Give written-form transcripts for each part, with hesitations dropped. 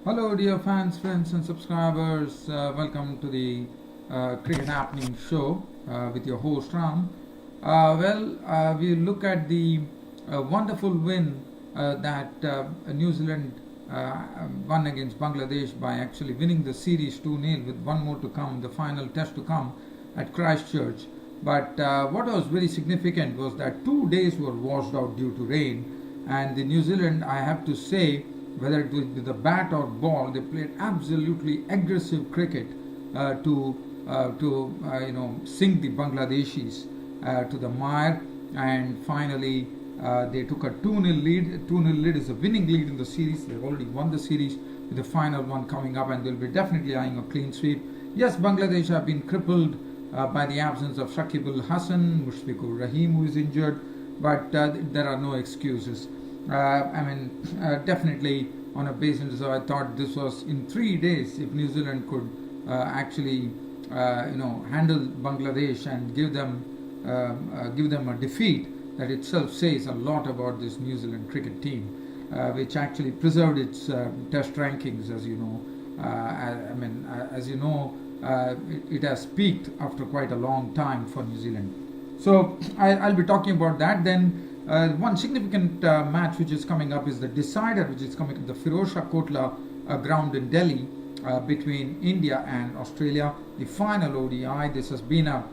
Hello, dear fans, friends, and subscribers. Welcome to the Cricket Happening show with your host Ram. We look at the wonderful win that New Zealand won against Bangladesh by actually winning the series 2-0 with one more to come, the final test to come at Christchurch. But what was very significant was that 2 days were washed out due to rain, and the New Zealand, I have to say, whether it was with the bat or ball, they played absolutely aggressive cricket to sink the Bangladeshis to the mire, and finally they took a 2-0 lead. 2-0 lead is a winning lead in the series. They've already won the series with the final one coming up, and they'll be definitely eyeing a clean sweep. Yes, Bangladesh have been crippled by the absence of Shakib Al Hassan, Mushfiqur Rahim, who is injured, but there are no excuses. Definitely on a basis. So I thought this was in 3 days. If New Zealand could actually, handle Bangladesh and give them a defeat, that itself says a lot about this New Zealand cricket team, which actually preserved its Test rankings, as you know. It has peaked after quite a long time for New Zealand. So I'll be talking about that. Then one significant match which is coming up is the decider, which is coming to the Firozshah Kotla ground in Delhi between India and Australia. The final ODI. This has been a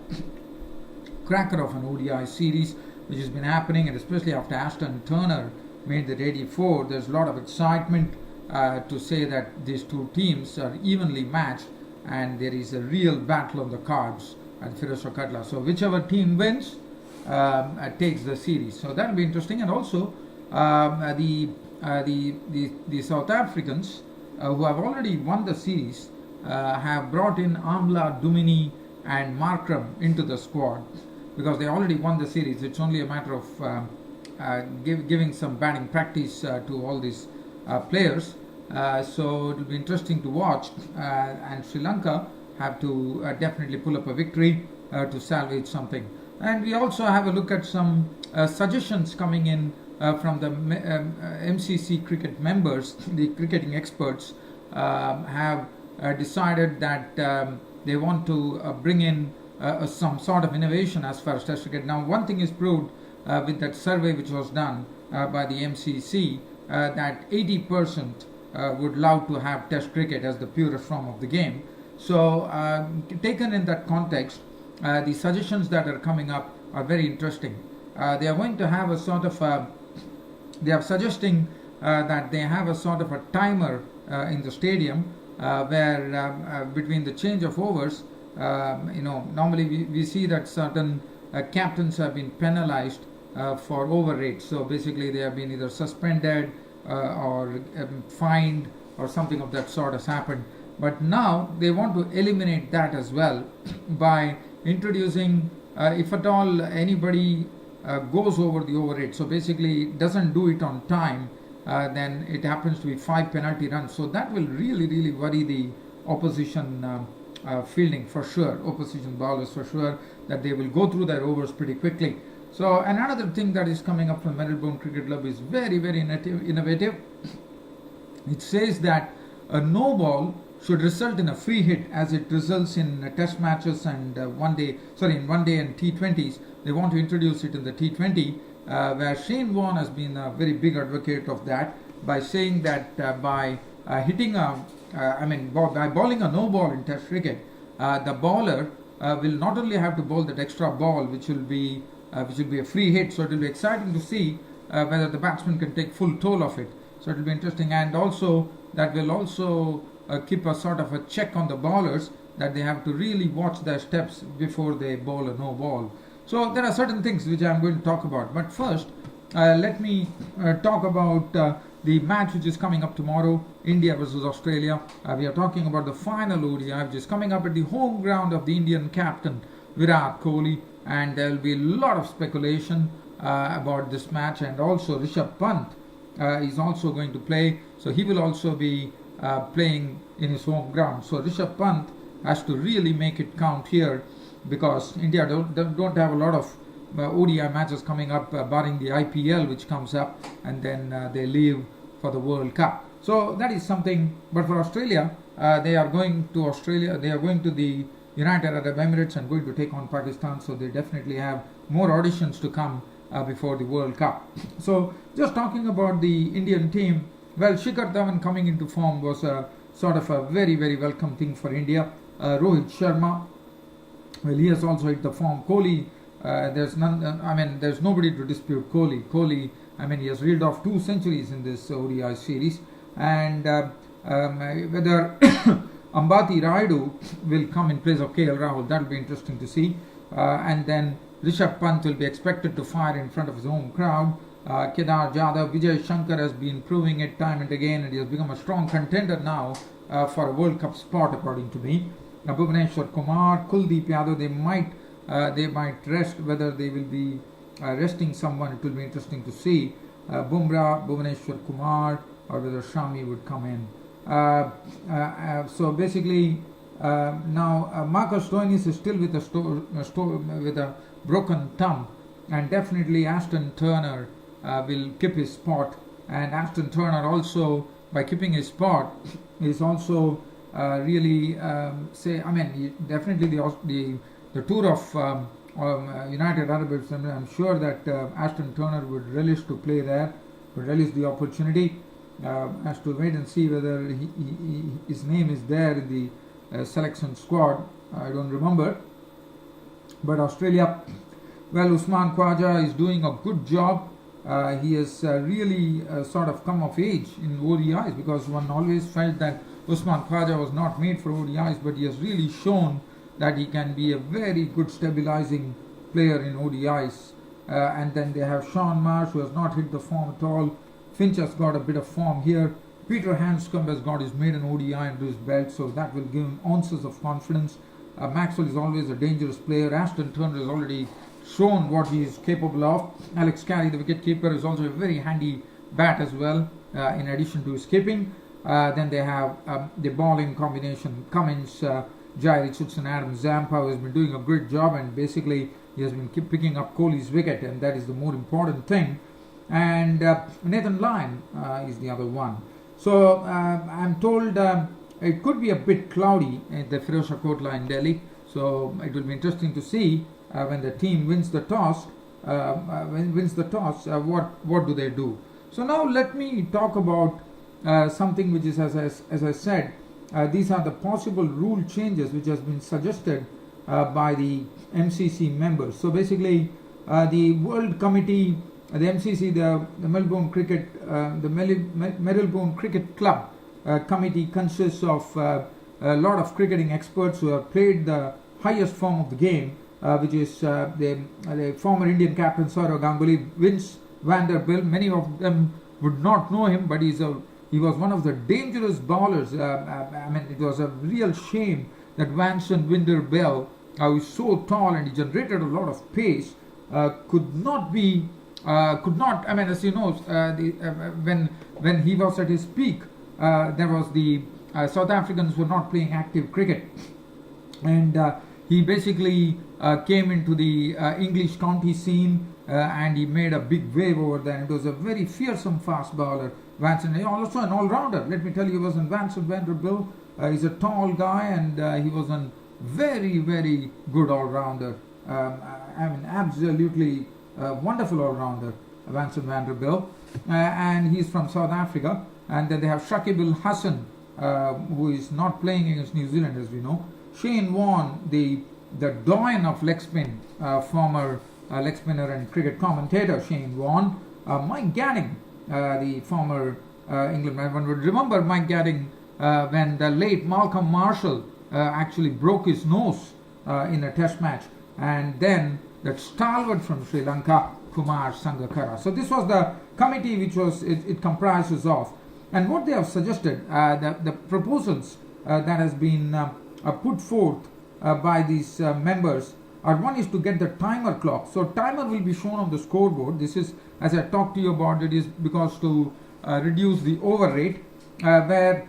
cracker of an ODI series which has been happening, and especially after Ashton Turner made the 84, there's a lot of excitement to say that these two teams are evenly matched, and there is a real battle on the cards at Firozshah Kotla. So whichever team wins takes the series. So that will be interesting. And also the South Africans who have already won the series have brought in Amla, Dumini and Markram into the squad because they already won the series. It's only a matter of giving some batting practice to all these players. So it will be interesting to watch, and Sri Lanka have to definitely pull up a victory to salvage something. And we also have a look at some suggestions coming in from the MCC cricket members. The cricketing experts have decided that they want to bring in some sort of innovation as far as Test cricket. Now, one thing is proved with that survey which was done by the MCC, that 80% would love to have Test cricket as the purest form of the game. So, taken in that context, the suggestions that are coming up are very interesting. They are going to have a sort of they are suggesting that they have a sort of a timer in the stadium where between the change of overs, normally we see that certain captains have been penalized for over rates. So basically they have been either suspended or fined or something of that sort has happened. But now they want to eliminate that as well by introducing, if at all anybody goes over the over rate, so basically doesn't do it on time, then it happens to be 5 penalty runs. So that will really worry the opposition fielding for sure, opposition bowlers for sure, that they will go through their overs pretty quickly. So another thing that is coming up from Melbourne Cricket Club is very innovative. It says that a no ball should result in a free hit, as it results in test matches and in one day and T20s. They want to introduce it in the T20, where Shane Warne has been a very big advocate of that by saying that by hitting by bowling a no ball in Test cricket, the bowler will not only have to bowl that extra ball, which will be a free hit. So it will be exciting to see whether the batsman can take full toll of it. So it will be interesting, and also that will also keep a sort of a check on the bowlers, that they have to really watch their steps before they bowl a no ball. So there are certain things which I am going to talk about. But first, let me talk about the match which is coming up tomorrow, India versus Australia. We are talking about the final ODI which is coming up at the home ground of the Indian captain Virat Kohli, and there will be a lot of speculation about this match. And also Rishabh Pant is also going to play, so he will also be playing in his home ground. So Rishabh Pant has to really make it count here, because India don't have a lot of ODI matches coming up, barring the IPL which comes up, and then they leave for the World Cup. So that is something. But for Australia, they are going to Australia. They are going to the United Arab Emirates and going to take on Pakistan. So they definitely have more auditions to come before the World Cup. So just talking about the Indian team, well, Shikhar Dhawan coming into form was a sort of a very, very welcome thing for India. Rohit Sharma, well, he has also hit the form. Kohli, there's nobody to dispute Kohli. Kohli, he has reeled off 2 centuries in this ODI series. And whether Ambati Rayudu will come in place of KL Rahul, that will be interesting to see. And then Rishabh Pant will be expected to fire in front of his home crowd. Kedar Jadhav, Vijay Shankar has been proving it time and again, and he has become a strong contender now for a World Cup spot, according to me. Bhuvaneshwar Kumar, Kuldeep Yadav, they might rest. Whether they will be resting someone, it will be interesting to see. Bumrah, Bhuvaneshwar Kumar, or whether Shami would come in. So basically, now Marcus Stoinis is still with a broken thumb, and definitely Ashton Turner will keep his spot. And Ashton Turner also, by keeping his spot, is also really definitely the tour of United Arab Emirates. I'm sure that Ashton Turner would relish to play there, would relish the opportunity. Has to wait and see whether his name is there in the selection squad. I don't remember. But Australia, well, Usman Khawaja is doing a good job. He has really sort of come of age in ODIs, because one always felt that Usman Khawaja was not made for ODIs, but he has really shown that he can be a very good stabilizing player in ODIs. And then they have Sean Marsh, who has not hit the form at all. Finch has got a bit of form here. Peter Handscomb has got his maiden ODI under his belt, so that will give him ounces of confidence. Maxwell is always a dangerous player. Ashton Turner has already shown what he is capable of. Alex Carey, the wicket-keeper, is also a very handy bat as well, in addition to his keeping. Then they have the bowling combination, Cummins, Jai Richardson, Adam Zampa, who has been doing a great job, and basically he has been picking up Kohli's wicket, and that is the more important thing. And Nathan Lyon is the other one. So I'm told it could be a bit cloudy at the Firozshah Kotla in Delhi. So it will be interesting to see when the team wins the toss. What do they do? So now let me talk about something which is, as I said, these are the possible rule changes which has been suggested by the MCC members. So basically, the World Committee, the MCC, the Melbourne Cricket Club committee consists of a lot of cricketing experts who have played the highest form of the game, which is the former Indian captain Sourav Ganguly, Vince Vanderbilt. Many of them would not know him, but he was one of the dangerous bowlers. It was a real shame that Vincent Vanderbilt, who is so tall and he generated a lot of pace, could not. As you know, when he was at his peak, there was the South Africans were not playing active cricket, and he basically came into the English county scene, and he made a big wave over there. It was a very fearsome fast bowler. Vincent, also an all-rounder. Let me tell you, he was in Vincent Vanderbilt. He's a tall guy, and he was a very, very good all-rounder. Absolutely wonderful all-rounder, Vincent Vanderbilt. And he's from South Africa. And then they have Shakib Al Hasan, who is not playing against New Zealand, as we know. Shane Warne, the doyen of leg spin, former leg spinner and cricket commentator Shane Warne. Mike Gatting, the former England, one would remember Mike Gatting when the late Malcolm Marshall actually broke his nose in a test match, and then that stalwart from Sri Lanka, Kumar Sangakkara. So this was the committee which it comprises of, and what they have suggested, the proposals that has been put forth by these members are: one is to get the timer clock. So timer will be shown on the scoreboard. This is, as I talked to you about, it is because to reduce the over rate, where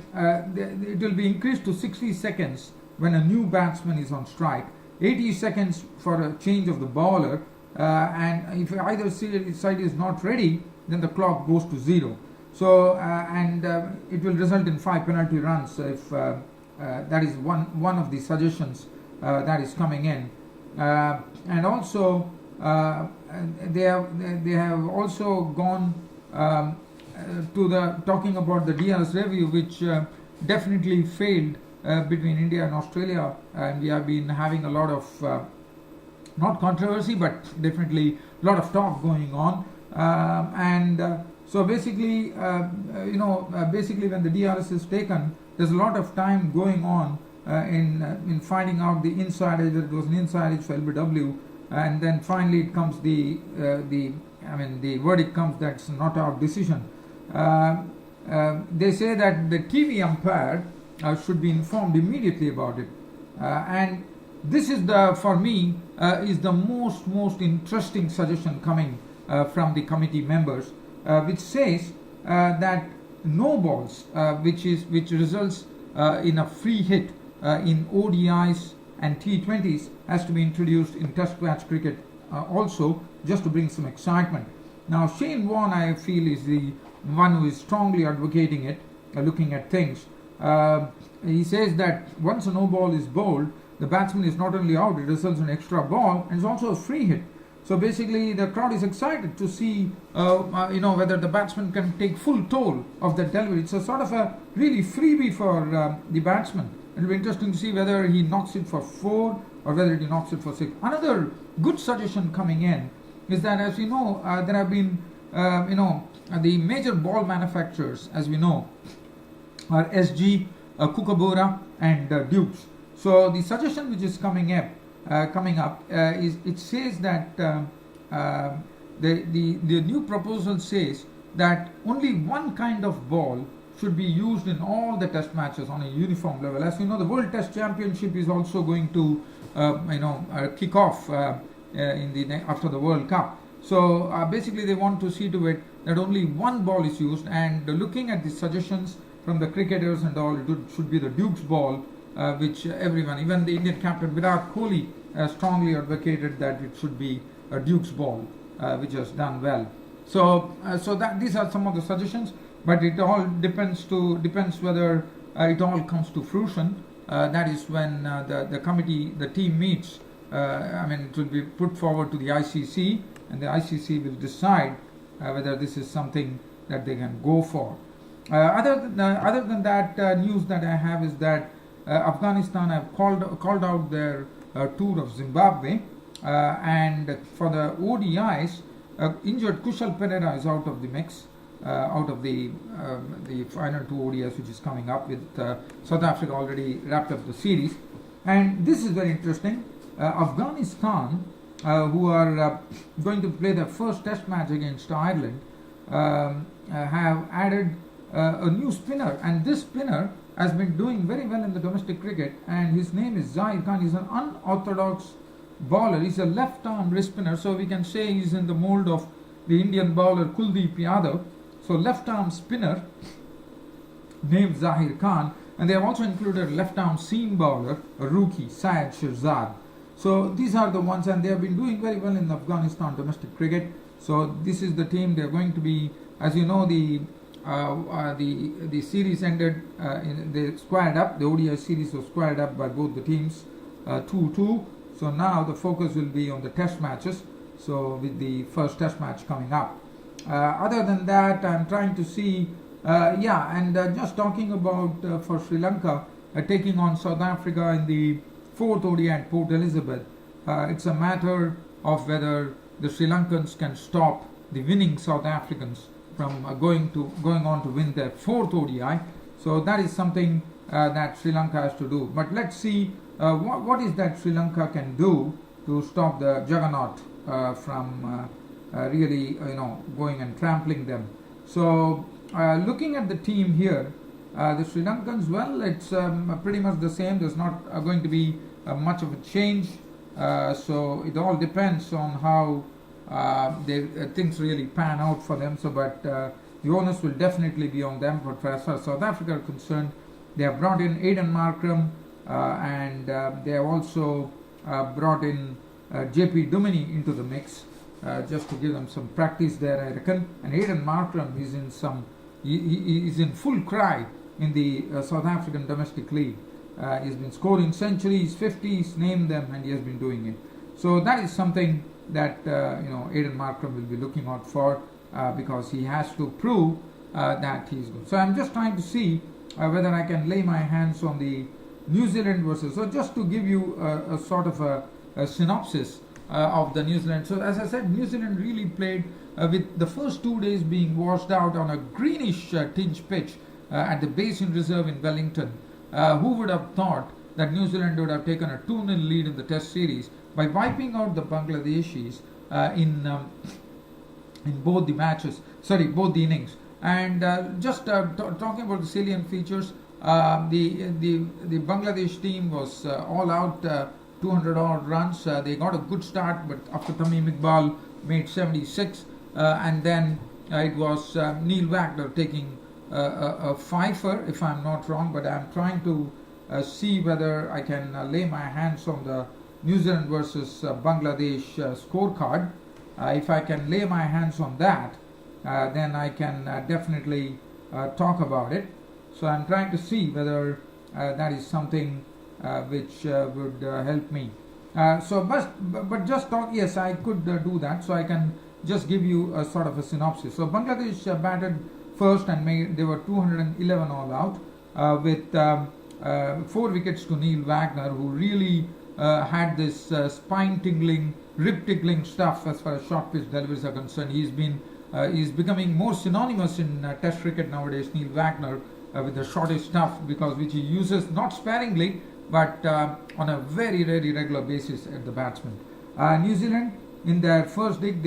it will be increased to 60 seconds when a new batsman is on strike, 80 seconds for a change of the bowler, and if either side is not ready, then the clock goes to zero. So and it will result in 5 penalty runs if that is one of the suggestions that is coming in. And also they have also gone to the talking about the DRS review, which definitely failed between India and Australia, and we have been having a lot of not controversy but definitely a lot of talk going on. So basically, basically when the DRS is taken, there's a lot of time going on in finding out the inside edge, that it was an inside edge for LBW, and then finally it comes the verdict comes that it's not our decision. They say that the TV umpire should be informed immediately about it, and this is for me is the most interesting suggestion coming from the committee members, which says that no balls, which results in a free hit in ODIs and T20s, has to be introduced in Test match cricket also, just to bring some excitement. Now Shane Warne, I feel, is the one who is strongly advocating it, looking at things. He says that once a no ball is bowled, the batsman is not only out, it results in an extra ball, and it's also a free hit. So basically the crowd is excited to see whether the batsman can take full toll of that delivery. It's a sort of a really freebie for the batsman. It'll be interesting to see whether he knocks it for 4 or whether he knocks it for 6. Another good suggestion coming in is that, as you know, there have been the major ball manufacturers, as we know, are SG, Kookaburra and Dukes. So the suggestion which is coming up is, it says that the new proposal says that only one kind of ball should be used in all the test matches on a uniform level. As you know, the World Test Championship is also going to kick off after the World Cup. So basically they want to see to it that only one ball is used, and looking at the suggestions from the cricketers and all, it should be the Duke's ball, which everyone, even the Indian captain Virat Kohli, strongly advocated that it should be a Duke's ball, which has done well. So that these are some of the suggestions, but it all depends whether it all comes to fruition. That is when the team meets. It will be put forward to the ICC, and the ICC will decide whether this is something that they can go for. Other than that, news that I have is that Afghanistan have called out their tour of Zimbabwe, and for the ODIs, injured Kushal Perera is out of the mix, out of the final 2 ODIs which is coming up, with South Africa already wrapped up the series. And this is very interesting. Afghanistan, who are going to play their first test match against Ireland, have added a new spinner, and this spinner has been doing very well in the domestic cricket, and his name is Zahir Khan. He's an unorthodox bowler. He's a left-arm wrist spinner, so we can say he's in the mold of the Indian bowler Kuldeep Yadav. So left-arm spinner named Zahir Khan, and they have also included a left-arm seam bowler, a rookie, Syed Shirzad. So these are the ones, and they have been doing very well in Afghanistan domestic cricket. So this is the team. They are going to be, as you know, the series ended, they squared up. The ODI series was squared up by both the teams, 2-2. So now the focus will be on the test matches. So with the first test match coming up. Other than that, I'm trying to see, just talking about for Sri Lanka taking on South Africa in the 4th ODI at Port Elizabeth. It's a matter of whether the Sri Lankans can stop the winning South Africans from going on to win their 4th ODI. So that is something that Sri Lanka has to do. But let's see what is that Sri Lanka can do to stop the juggernaut from really going and trampling them. So looking at the team here, the Sri Lankans, well, it's pretty much the same. There's not going to be much of a change. So it all depends on how things really pan out for them. So, but the onus will definitely be on them. But as far as South Africa are concerned, they have brought in Aidan Markram, and they have also brought in JP Duminy into the mix, just to give them some practice there, I reckon. And Aidan Markram is in some he is in full cry in the South African domestic league. He's been scoring centuries, 50s, name them, and he has been doing it. So that is something that Aiden Markram will be looking out for, because he has to prove that he's good. So I'm just trying to see whether I can lay my hands on the New Zealand versus. So just to give you a sort of a synopsis of the New Zealand. So as I said, New Zealand really played with the first 2 days being washed out on a greenish tinge pitch at the Basin Reserve in Wellington. Who would have thought that New Zealand would have taken a 2-0 lead in the Test series by wiping out the Bangladeshis in both the matches, both the innings. And just talking about the salient features, the Bangladesh team was all out, 200 odd runs. They got a good start, but after Tamim Iqbal made 76, and then it was Neil Wagner taking a fifer, if I'm not wrong, but I'm trying to see whether I can lay my hands on the New Zealand versus Bangladesh scorecard. If I can lay my hands on that, then I can definitely talk about it. So I'm trying to see whether that is something which would help me. But just talk. Yes, I could do that. So I can just give you a sort of a synopsis. So Bangladesh batted first and they were 211 all out with 4 wickets to Neil Wagner, who really had this spine-tingling, rib-tickling stuff as far as short pitch deliveries are concerned. He's becoming more synonymous in Test cricket nowadays, Neil Wagner, with the shortest stuff, which he uses not sparingly, but on a very, very regular basis at the batsman. New Zealand, in their first dig,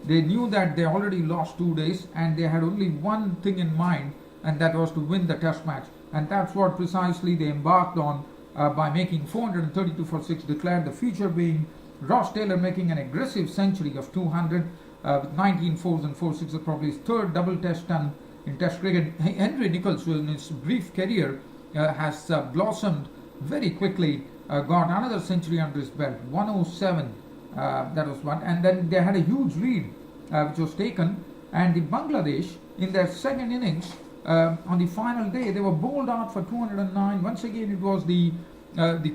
they knew that they already lost 2 days, and they had only one thing in mind, and that was to win the Test match. And that's what precisely they embarked on by making 432 for 6, declared the feature being Ross Taylor making an aggressive century of 200 with 19 fours and 4 sixes, probably his third double test done in Test cricket. Henry Nicholls, who in his brief career has blossomed very quickly, got another century under his belt, 107. That was one. And then they had a huge lead which was taken, and the Bangladesh in their second innings on the final day, they were bowled out for 209. Once again, it was the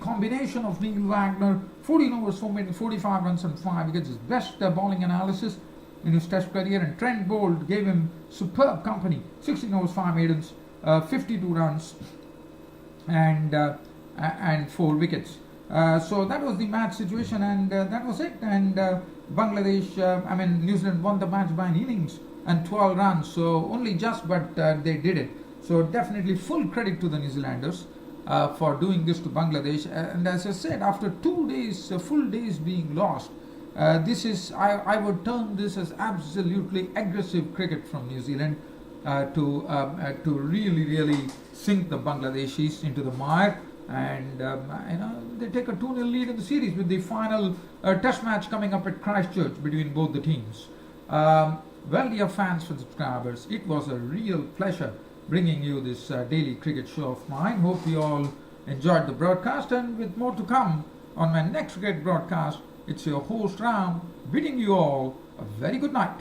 combination of Neil Wagner, 14 overs, 45 runs and 5 wickets, his best bowling analysis in his Test career, and Trent Boult gave him superb company, 16 overs, 5 maidens, 52 runs and 4 wickets. So that was the match situation, and that was it. And Bangladesh, New Zealand won the match by an innings and 12 runs. So only just, but they did it. So definitely full credit to the New Zealanders for doing this to Bangladesh. And as I said, after 2 days, full days being lost, this is, I would term this as absolutely aggressive cricket from New Zealand to really, really sink the Bangladeshis into the mire. And they take a 2-0 lead in the series with the final Test match coming up at Christchurch between both the teams. Well, dear fans and subscribers, it was a real pleasure bringing you this daily cricket show of mine. Hope you all enjoyed the broadcast, and with more to come on my next cricket broadcast, it's your host Ram bidding you all a very good night.